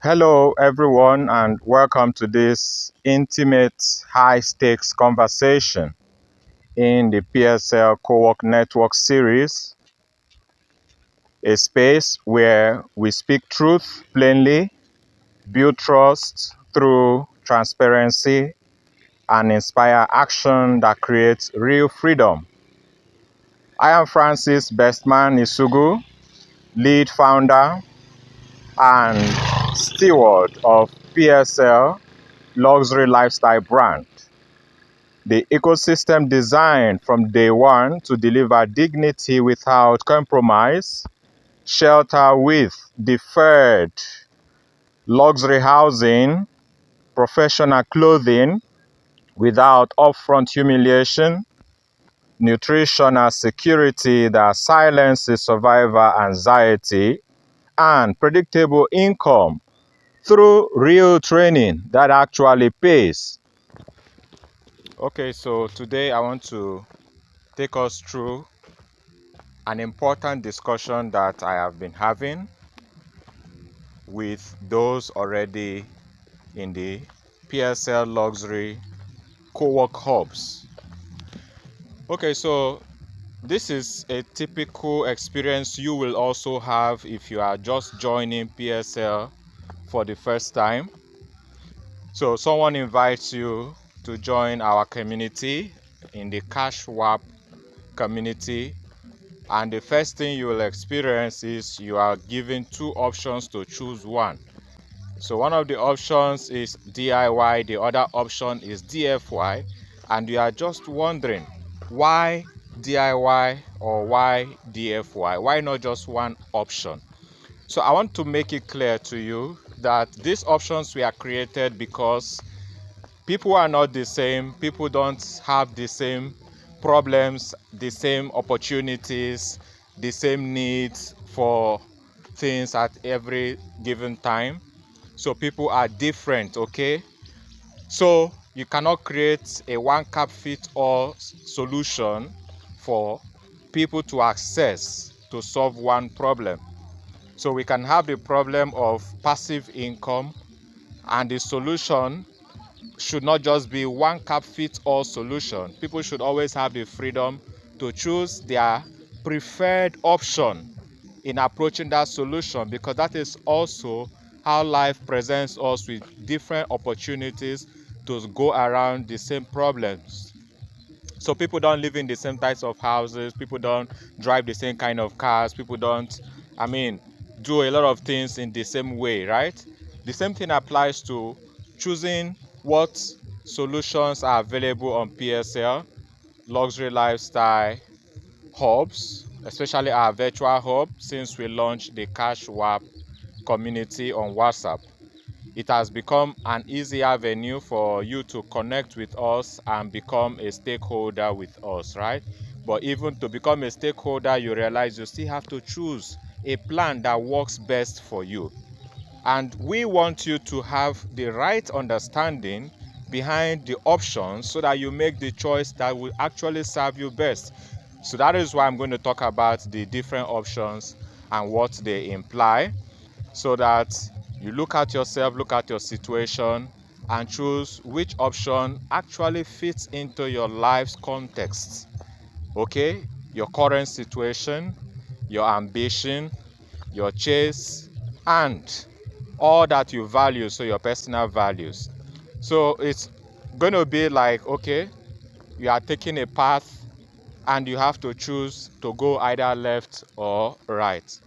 Hello, everyone, and welcome to this intimate, high-stakes conversation in the PSL Co-work Network series, a space where we speak truth plainly, build trust through transparency, and inspire action that creates real freedom. I am Francis Bestman Isugu, lead founder and steward of PSL Luxury Lifestyle brand. The ecosystem designed from day one to deliver dignity without compromise, shelter with deferred, luxury housing, professional clothing without upfront humiliation, nutritional security that silences survivor anxiety, and predictable income through real training that actually pays. Okay, so today I want to take us through an important discussion that I have been having with those already in the PSL Luxury Co-work Hubs. Okay, so this is a typical experience you will also have if you are just joining PSL for the first time. So someone invites you to join our community in the Cash Swap community, and the first thing you will experience is you are given two options to choose one. So one of the options is DIY, the other option is DFY, and you are just wondering why DIY or why DFY? Why not just one option? So I want to make it clear to you that these options were created because people are not the same. People don't have the same problems, the same opportunities, the same needs for things at every given time. So people are different, okay? So you cannot create a one-cap-fit-all solution for people to access to solve one problem. So we can have the problem of passive income, and the solution should not just be one cap fits all solution. People should always have the freedom to choose their preferred option in approaching that solution, because that is also how life presents us with different opportunities to go around the same problems. So people don't live in the same types of houses, people don't drive the same kind of cars, people don't, do a lot of things in the same way, right? The same thing applies to choosing what solutions are available on PSL, Luxury Lifestyle Hubs, especially our virtual hub, since we launched the Cash Swap community on WhatsApp. It has become an easy avenue for you to connect with us and become a stakeholder with us, right? But even to become a stakeholder, you realize you still have to choose a plan that works best for you. And we want you to have the right understanding behind the options so that you make the choice that will actually serve you best. So that is why I'm going to talk about the different options and what they imply, so that you look at yourself, look at your situation, and choose which option actually fits into your life's context. Okay? Your current situation, your ambition, your chase, and all that you value, so your personal values. So it's going to be like, okay, you are taking a path and you have to choose to go either left or right.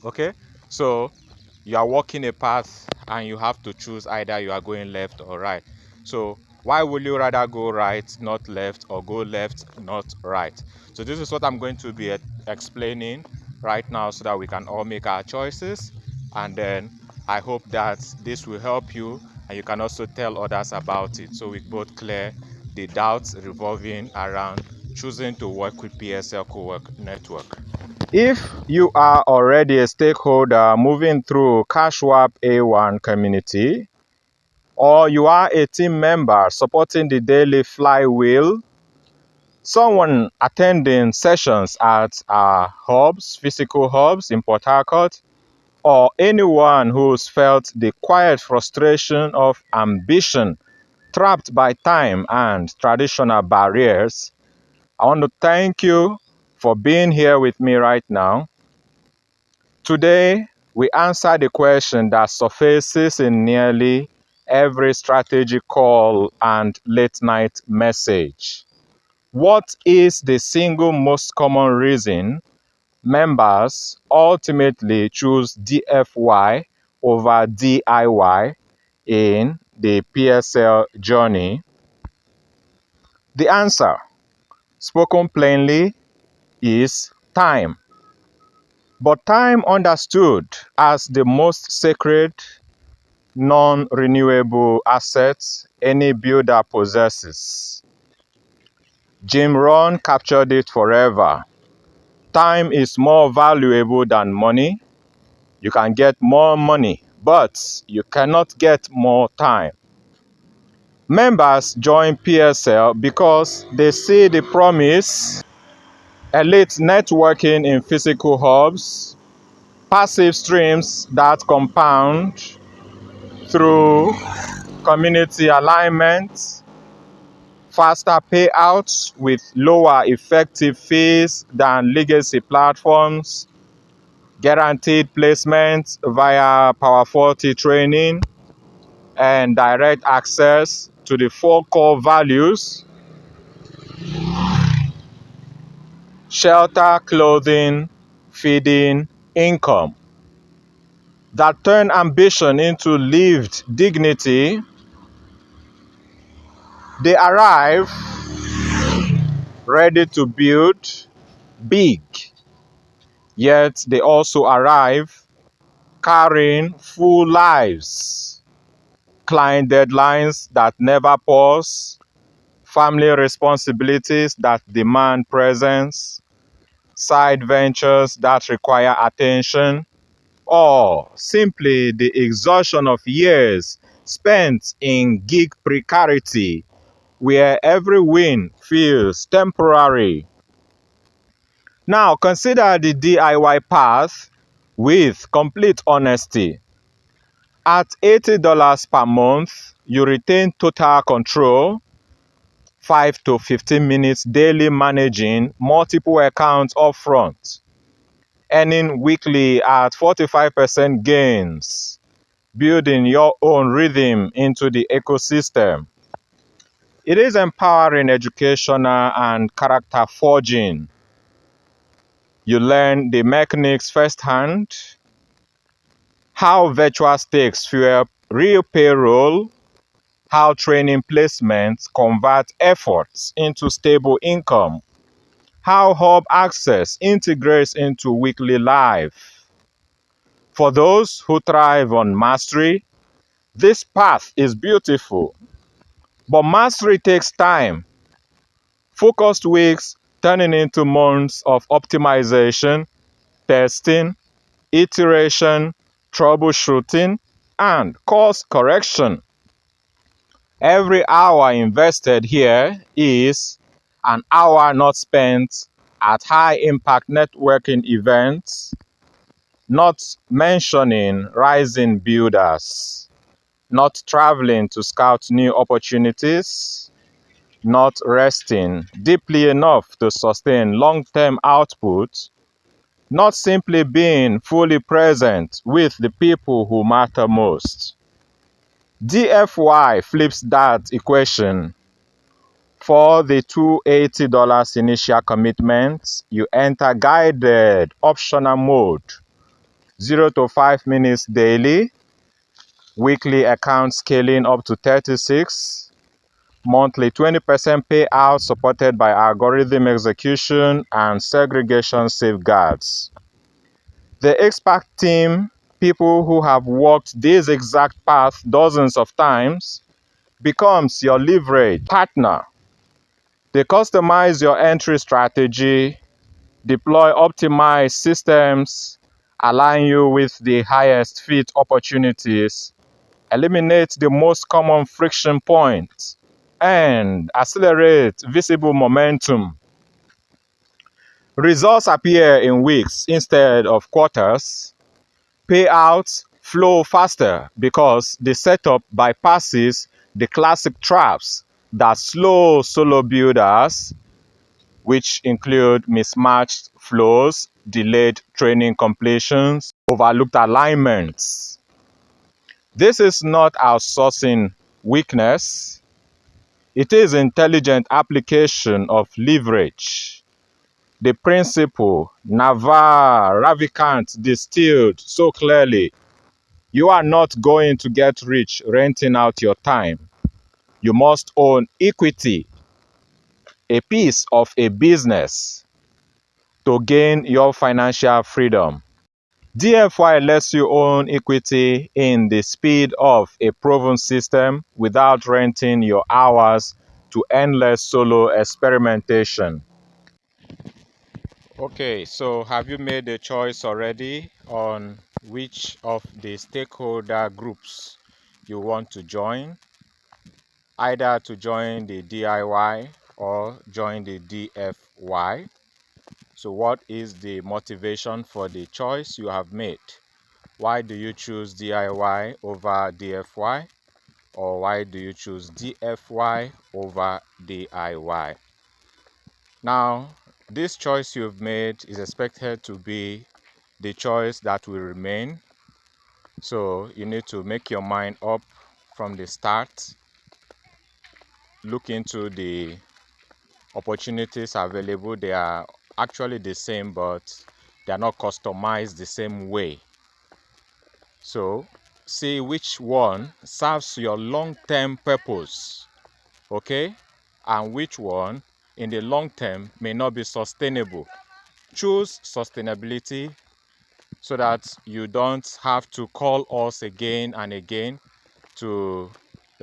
Okay? So you are walking a path and you have to choose either you are going left or right. So why would you rather go right, not left, or go left, not right? So this is what I'm going to be explaining right now so that we can all make our choices. And then I hope that this will help you and you can also tell others about it, so we both clear the doubts revolving around choosing to work with PSL Co-work Network. If you are already a stakeholder moving through CashSwap A1 community, or you are a team member supporting the daily flywheel, someone attending sessions at our hubs, physical hubs in Port Harcourt, or anyone who's felt the quiet frustration of ambition trapped by time and traditional barriers, I want to thank you for being here with me right now. Today, we answer the question that surfaces in nearly every strategy call and late night message. What is the single most common reason members ultimately choose DFY over DIY in the PSL journey? The answer, spoken plainly, is time. But time understood as the most sacred, non-renewable asset any builder possesses. Jim Rohn captured it forever. Time is more valuable than money. You can get more money, but you cannot get more time. Members join PSL because they see the promise: elite networking in physical hubs, passive streams that compound through community alignment, faster payouts with lower effective fees than legacy platforms, guaranteed placement via Power 40 training, and direct access to the four core values: shelter, clothing, feeding, income, that turn ambition into lived dignity. They arrive ready to build big, yet they also arrive carrying full lives, client deadlines that never pause, family responsibilities that demand presence, side ventures that require attention, or simply the exhaustion of years spent in gig precarity where every win feels temporary. Now consider the DIY path with complete honesty. At $80 per month, you retain total control, 5 to 15 minutes daily managing multiple accounts upfront, earning weekly at 45% gains, building your own rhythm into the ecosystem. It is empowering, educational, and character forging. You learn the mechanics firsthand: how virtual stakes fuel real payroll, how training placements convert efforts into stable income, how hub access integrates into weekly life. For those who thrive on mastery, this path is beautiful. But mastery takes time. Focused weeks turning into months of optimization, testing, iteration, troubleshooting, and course correction. Every hour invested here is an hour not spent at high-impact networking events, not mentioning rising builders, not traveling to scout new opportunities, not resting deeply enough to sustain long-term output, not simply being fully present with the people who matter most. DFY flips that equation. For the $280 initial commitment, you enter guided optional mode, 0 to 5 minutes daily, weekly account scaling up to 36, monthly 20% payout supported by algorithm execution and segregation safeguards. The expert team, people who have walked this exact path dozens of times, becomes your leverage partner. They customize your entry strategy, deploy optimized systems, align you with the highest fit opportunities, eliminate the most common friction points, and accelerate visible momentum. Results appear in weeks instead of quarters. Payouts flow faster because the setup bypasses the classic traps that slow solo builders, which include mismatched flows, delayed training completions, overlooked alignments. This is not outsourcing weakness. It is intelligent application of leverage. The principle Naval Ravikant distilled so clearly: you are not going to get rich renting out your time. You must own equity, a piece of a business, to gain your financial freedom. DFY lets you own equity in the speed of a proven system without renting your hours to endless solo experimentation. Okay, so have you made a choice already on which of the stakeholder groups you want to join? Either to join the DIY or join the DFY. So what is the motivation for the choice you have made? Why do you choose DIY over DFY? Or why do you choose DFY over DIY? Now, this choice you've made is expected to be the choice that will remain. So you need to make your mind up from the start. Look into the opportunities available. They are actually the same, but they are not customized the same way. So see which one serves your long-term purpose, okay, and which one in the long term may not be sustainable. Choose sustainability so that you don't have to call us again and again to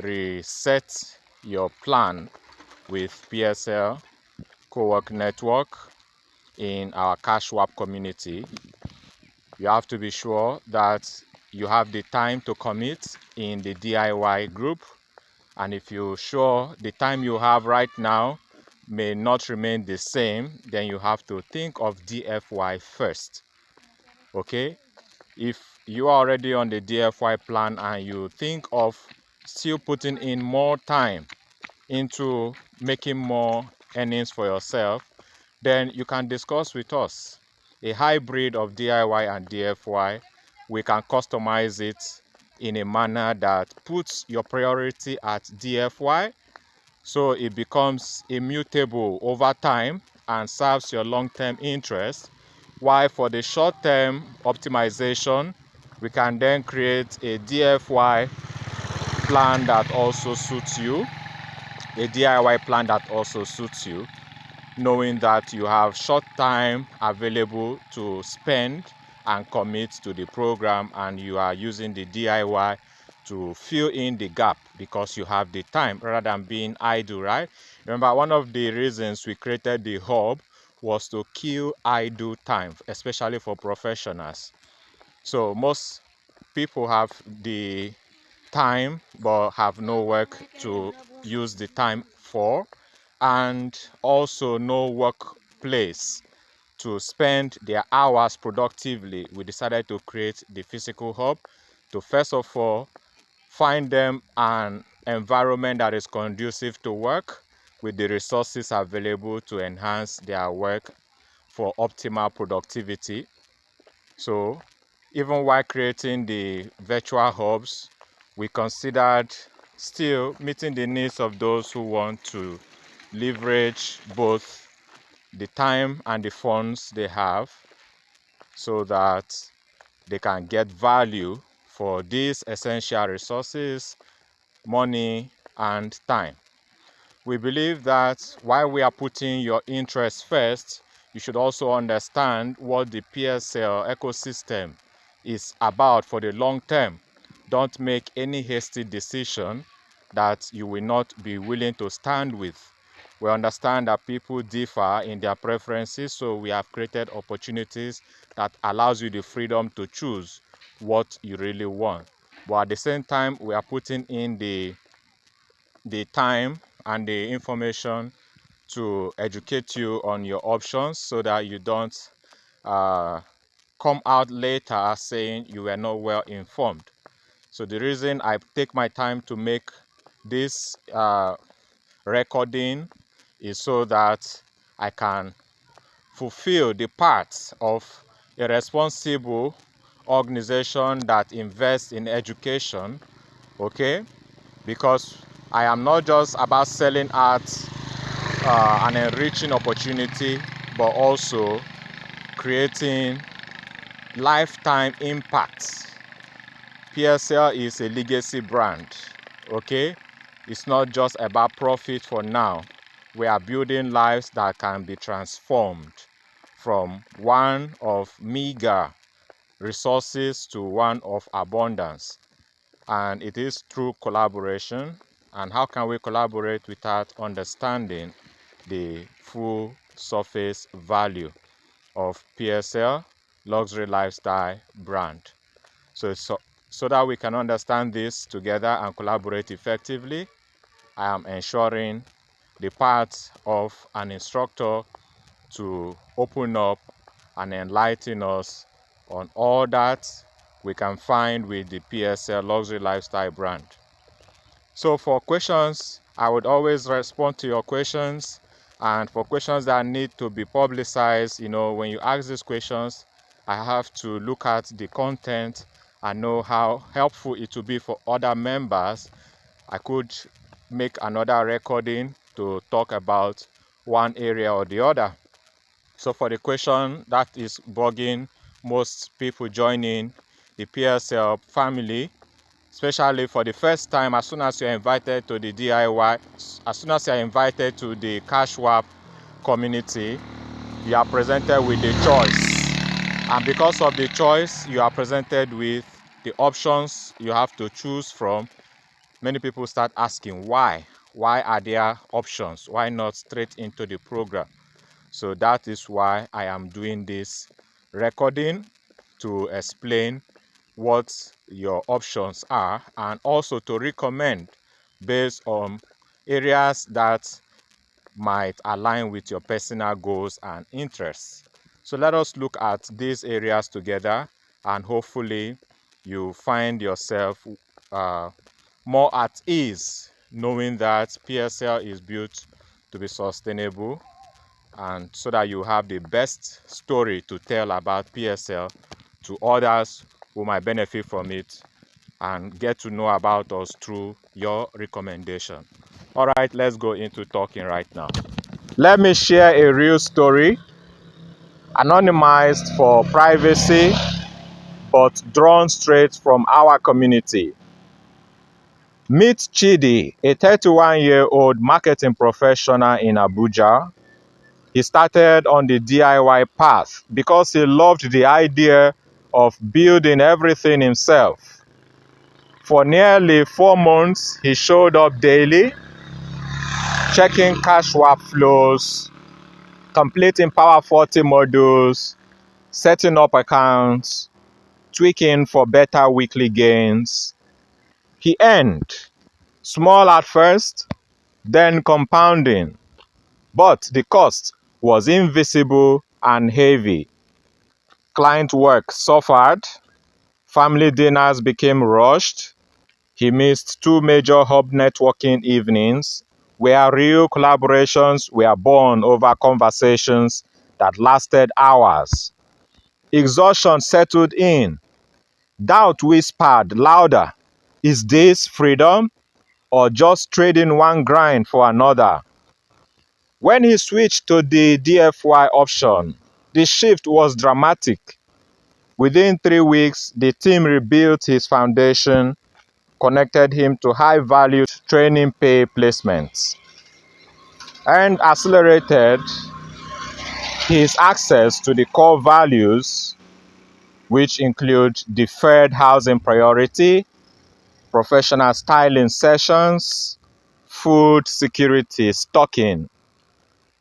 reset your plan with PSL Co-work Network in our cash swap community. You have to be sure that you have the time to commit in the DIY group, and if you're sure the time you have right now may not remain the same, then you have to think of DFY first. Okay, if you are already on the DFY plan and you think of still putting in more time into making more earnings for yourself, then you can discuss with us a hybrid of DIY and DFY. We can customize it in a manner that puts your priority at DFY, so it becomes immutable over time and serves your long-term interest, while for the short-term optimization we can then create a DFY plan that also suits you, a DIY plan that also suits you, knowing that you have short time available to spend and commit to the program, and you are using the DIY to fill in the gap because you have the time rather than being idle, right? Remember, one of the reasons we created the hub was to kill idle time, especially for professionals. So most people have the time but have no work to use the time for, and also no workplace to spend their hours productively. We decided to create the physical hub to first of all find them an environment that is conducive to work with the resources available to enhance their work for optimal productivity. So even while creating the virtual hubs, we considered still meeting the needs of those who want to leverage both the time and the funds they have so that they can get value for these essential resources, money and time. We believe that while we are putting your interests first, you should also understand what the PSL ecosystem is about for the long term. Don't make any hasty decision that you will not be willing to stand with. We understand that people differ in their preferences, so we have created opportunities that allows you the freedom to choose what you really want. But at the same time, we are putting in the time and the information to educate you on your options so that you don't come out later saying you were not well informed. So the reason I take my time to make this recording is so that I can fulfill the part of a responsible organization that invests in education, okay? Because I am not just about selling art an enriching opportunity, but also creating lifetime impacts. PSL is a legacy brand, okay? It's not just about profit for now. We are building lives that can be transformed from one of meager resources to one of abundance. And it is through collaboration. And how can we collaborate without understanding the full surface value of PSL luxury lifestyle brand? So that we can understand this together and collaborate effectively, I am ensuring the part of an instructor to open up and enlighten us on all that we can find with the PSL luxury lifestyle brand. So for questions, I would always respond to your questions, and for questions that need to be publicized, when you ask these questions, I have to look at the content and know how helpful it will be for other members. I could make another recording to talk about one area or the other. So for the question that is bugging most people joining the PSL family, especially for the first time, as soon as you're invited to the DIY, as soon as you're invited to the cash swap community, you are presented with a choice. And because of the choice, you are presented with the options you have to choose from. Many people start asking why. Why are there options? Why not straight into the program? So that is why I am doing this recording, to explain what your options are and also to recommend based on areas that might align with your personal goals and interests. So let us look at these areas together, and hopefully you find yourself more at ease knowing that PSL is built to be sustainable, and so that you have the best story to tell about PSL to others who might benefit from it and get to know about us through your recommendation. All right, let's go into talking right now. Let me share a real story, anonymized for privacy, but drawn straight from our community. Meet Chidi, a 31-year-old marketing professional in Abuja. He started on the DIY path because he loved the idea of building everything himself. For nearly 4 months, he showed up daily, checking cash swap flows, completing Power 40 modules, setting up accounts, tweaking for better weekly gains. He earned, small at first, then compounding. But the cost was invisible and heavy. Client work suffered, family dinners became rushed. He missed 2 major hub networking evenings where real collaborations were born over conversations that lasted hours. Exhaustion settled in. Doubt whispered louder. Is this freedom or just trading one grind for another? When he switched to the DFY option, the shift was dramatic. Within 3 weeks, the team rebuilt his foundation, connected him to high-value training pay placements, and accelerated his access to the core values, which include deferred housing priority, professional styling sessions, food security stocking.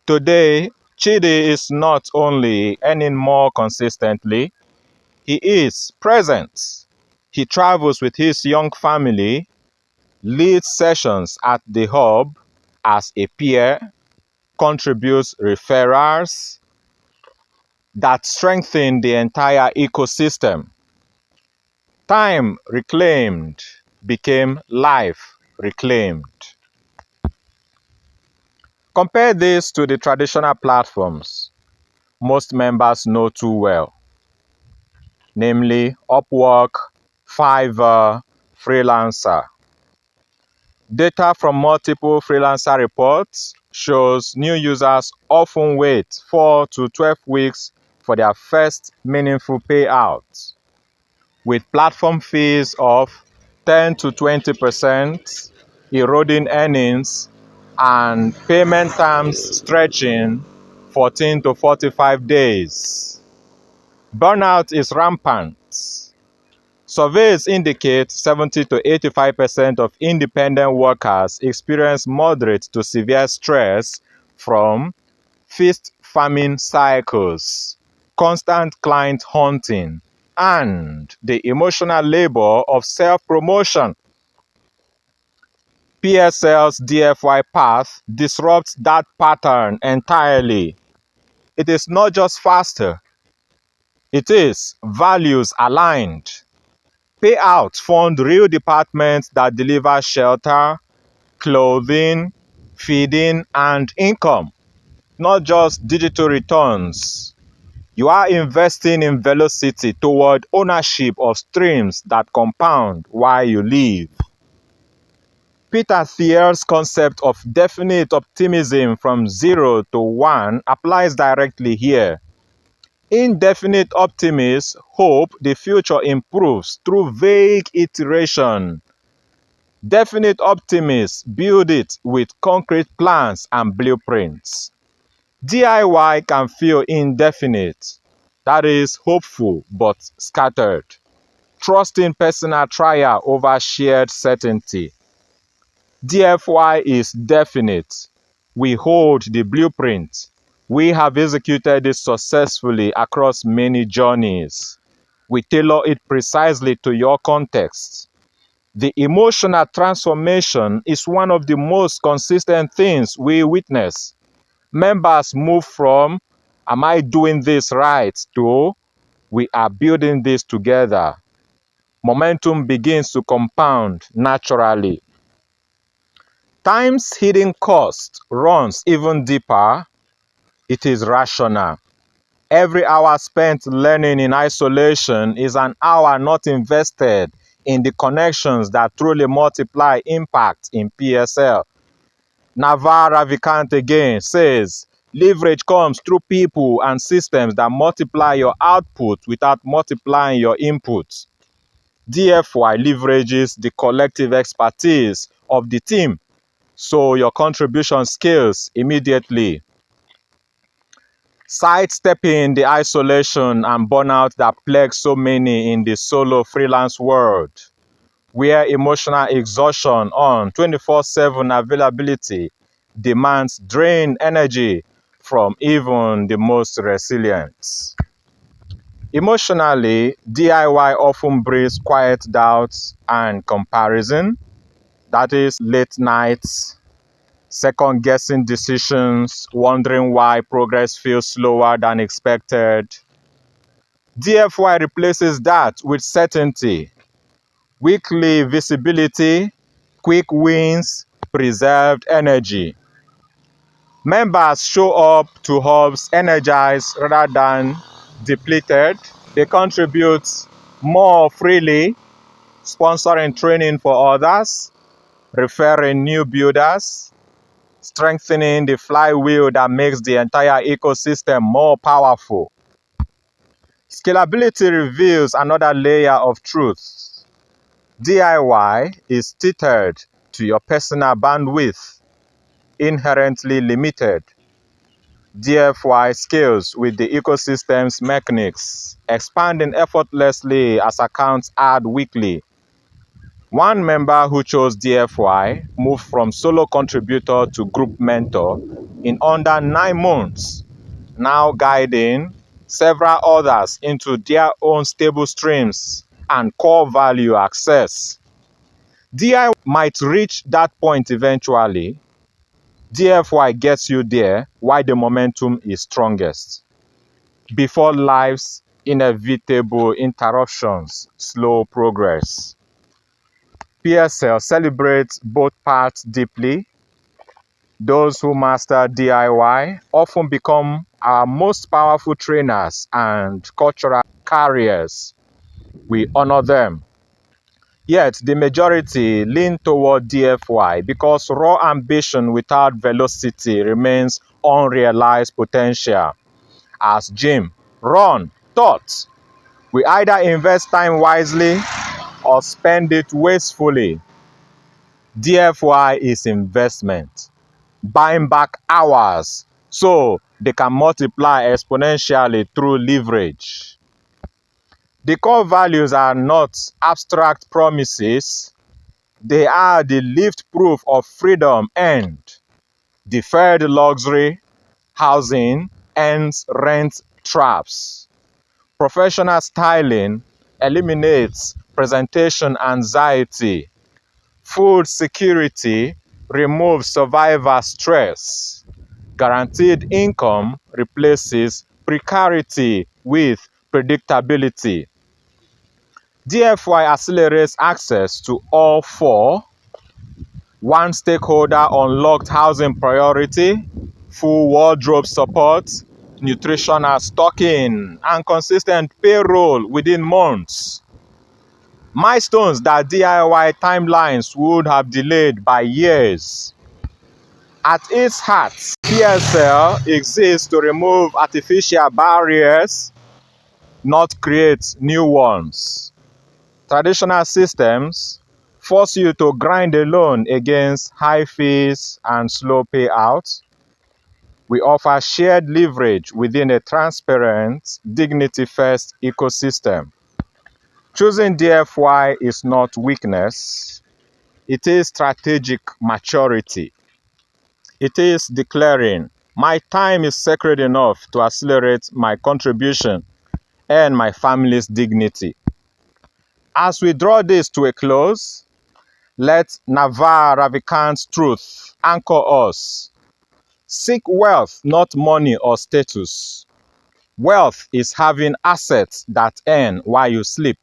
Today, Chidi is not only earning more consistently, he is present. He travels with his young family, leads sessions at the hub as a peer, contributes referrals, that strengthen the entire ecosystem. Time reclaimed became life reclaimed. Compare this to the traditional platforms most members know too well, namely Upwork, Fiverr, Freelancer. Data from multiple freelancer reports shows new users often wait 4 to 12 weeks for their first meaningful payout, with platform fees of 10 to 20%, eroding earnings, and payment terms stretching 14 to 45 days. Burnout is rampant. Surveys indicate 70 to 85% of independent workers experience moderate to severe stress from feast famine cycles, constant client hunting, and the emotional labor of self-promotion. PSL's DFY path disrupts that pattern entirely. It is not just faster, it is values aligned. Payouts fund real departments that deliver shelter, clothing, feeding, and income, not just digital returns. You are investing in velocity toward ownership of streams that compound while you live. Peter Thiel's concept of definite optimism from 0 to 1 applies directly here. Indefinite optimists hope the future improves through vague iteration. Definite optimists build it with concrete plans and blueprints. DIY can feel indefinite, that is, hopeful but scattered, trusting personal trial over shared certainty. DFY is definite. We hold the blueprint. We have executed it successfully across many journeys. We tailor it precisely to your context. The emotional transformation is one of the most consistent things we witness. Members move from, "Am I doing this right?" to, "We are building this together." Momentum begins to compound naturally. Time's hidden cost runs even deeper. It is rational. Every hour spent learning in isolation is an hour not invested in the connections that truly multiply impact in PSL. Naval Ravikant again says, leverage comes through people and systems that multiply your output without multiplying your inputs. DFY leverages the collective expertise of the team, so your contribution scales immediately. Sidestepping the isolation and burnout that plague so many in the solo freelance world, where emotional exhaustion on 24/7 availability demands drained energy from even the most resilient. Emotionally, DIY often breeds quiet doubts and comparison. That is, late nights, second-guessing decisions, wondering why progress feels slower than expected. DFY replaces that with certainty, weekly visibility, quick wins, preserved energy. Members show up to hubs energized rather than depleted. They contribute more freely, sponsoring training for others, referring new builders, strengthening the flywheel that makes the entire ecosystem more powerful. Scalability reveals another layer of truth. DIY is tethered to your personal bandwidth, inherently limited. DFY scales with the ecosystem's mechanics, expanding effortlessly as accounts add weekly. One member who chose DFY moved from solo contributor to group mentor in under 9 months, now guiding several others into their own stable streams and core value access. DIY might reach that point eventually. DFY gets you there while the momentum is strongest. before life's inevitable interruptions slow progress. PSL celebrates both parts deeply. Those who master DIY often become our most powerful trainers and cultural carriers. We honor them. Yet the majority lean toward DFY because raw ambition without velocity remains unrealized potential. As Jim Rohn taught, we either invest time wisely or spend it wastefully. DFY is investment, buying back hours so they can multiply exponentially through leverage. The core values are not abstract promises, they are the lived proof of freedom earned. Deferred luxury, housing, ends rent traps. Professional styling eliminates presentation anxiety. Food security removes survivor stress. Guaranteed income replaces precarity with predictability. DFY accelerates access to all four. One stakeholder unlocked housing priority, full wardrobe support, nutritional stocking, and consistent payroll within months. Milestones that DIY timelines would have delayed by years. At its heart, PSL exists to remove artificial barriers, not create new ones. Traditional systems force you to grind alone against high fees and slow payouts. We offer shared leverage within a transparent, dignity-first ecosystem. Choosing DFY is not weakness. It is strategic maturity. It is declaring, my time is sacred enough to accelerate my contribution and my family's dignity. As we draw this to a close, let Naval Ravikant's truth anchor us. Seek wealth, not money or status. Wealth is having assets that earn while you sleep.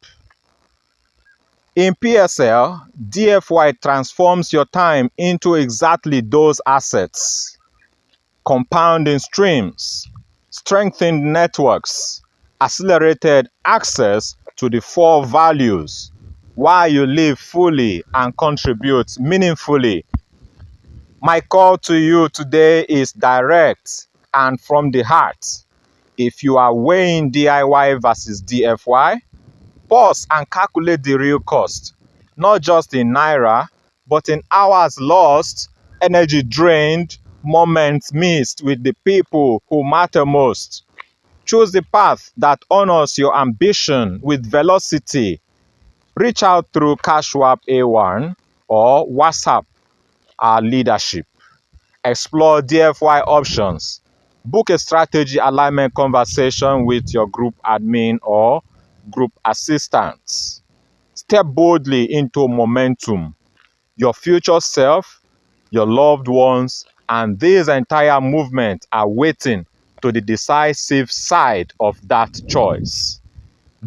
In PSL, DFY transforms your time into exactly those assets. Compounding streams, strengthened networks, accelerated access to the four values while you live fully and contribute meaningfully. My call to you today is direct and from the heart. If you are weighing DIY versus DFY, pause and calculate the real cost, not just in naira, but in hours lost, energy drained, moments missed with the people who matter most. Choose the path that honors your ambition with velocity. Reach out through CashWap A1 or WhatsApp our leadership. Explore DFY options. Book a strategy alignment conversation with your group admin or group assistant. Step boldly into momentum. Your future self, your loved ones, and this entire movement are waiting to the decisive side of that choice.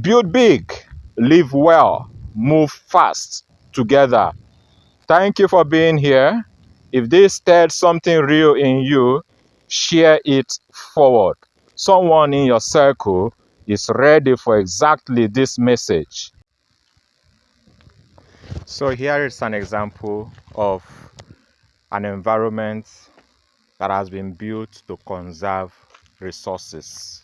Build big, live well, move fast together. Thank you for being here. If this stirred something real in you, share it forward. Someone in your circle is ready for exactly this message. So here is an example of an environment that has been built to conserve resources.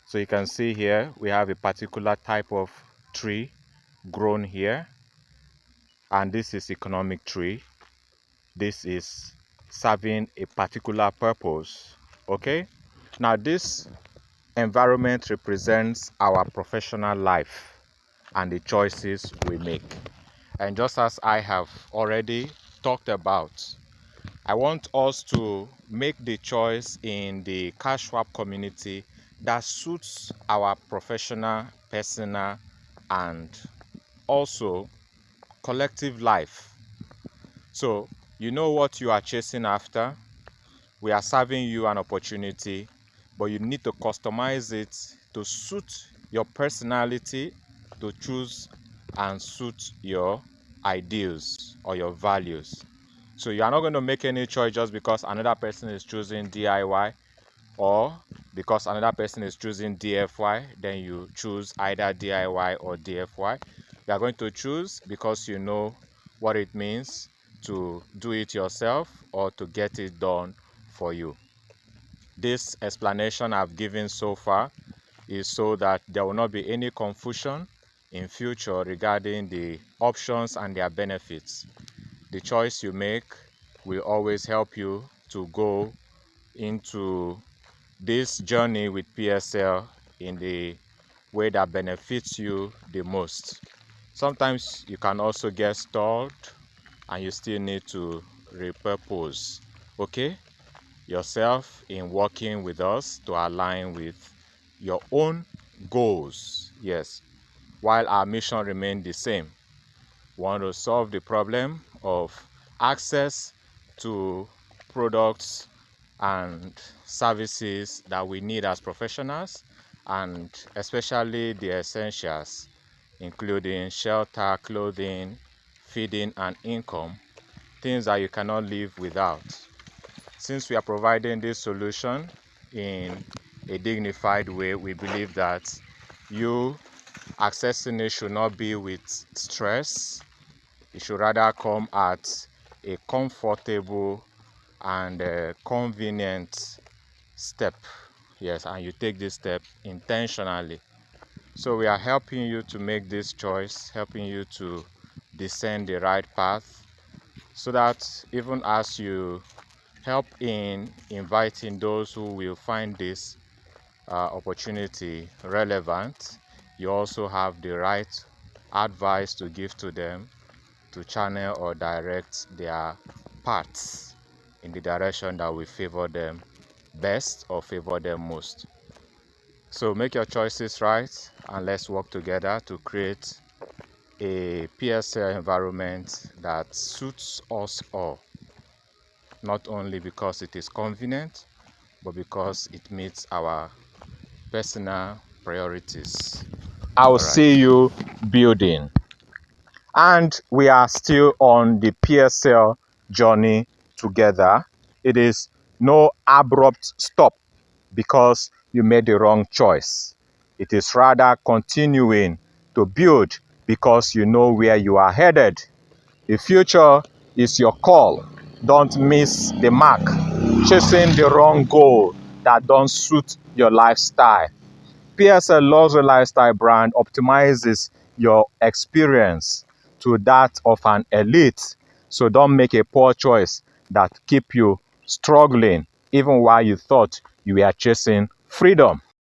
So you can see here we have a particular type of tree grown here, and this is economic tree. This is serving a particular purpose. Okay, now this environment represents our professional life and the choices we make. And just as I have already talked about, I want us to make the choice in the cash swap community that suits our professional, personal, and also collective life. So you know what you are chasing after. We are serving you an opportunity but you need to customize it to suit your personality, to choose and suit your ideals or your values. So you are not going to make any choice just because another person is choosing DIY, or because another person is choosing DFY, then you choose either DIY or DFY. You are going to choose because you know what it means to do it yourself or to get it done for you. This explanation I've given so far is so that there will not be any confusion in future regarding the options and their benefits. The choice you make will always help you to go into this journey with PSL in the way that benefits you the most. Sometimes you can also get stalled and you still need to repurpose, okay, yourself in working with us to align with your own goals. Yes, while our mission remains the same. We want to solve the problem of access to products and services that we need as professionals, and especially the essentials, including shelter, clothing, feeding, and income, things that you cannot live without. Since we are providing this solution in a dignified way, we believe that you accessing it should not be with stress. It should rather come at a comfortable and convenient step. Yes, and you take this step intentionally. So we are helping you to make this choice, helping you to descend the right path, so that even as you help in inviting those who will find this opportunity relevant, you also have the right advice to give to them to channel or direct their paths in the direction that will favor them best or favor them most. So make your choices right, and let's work together to create a PSL environment that suits us all, not only because it is convenient, but because it meets our personal priorities. I'll see you building. And we are still on the PSL journey together. It is no abrupt stop because you made the wrong choice. It is rather continuing to build because you know where you are headed. The future is your call. Don't miss the mark. Chasing the wrong goal that don't suit your lifestyle. PSL Luxury Lifestyle brand optimizes your experience to that of an elite. So don't make a poor choice that keep you struggling even while you thought you were chasing freedom.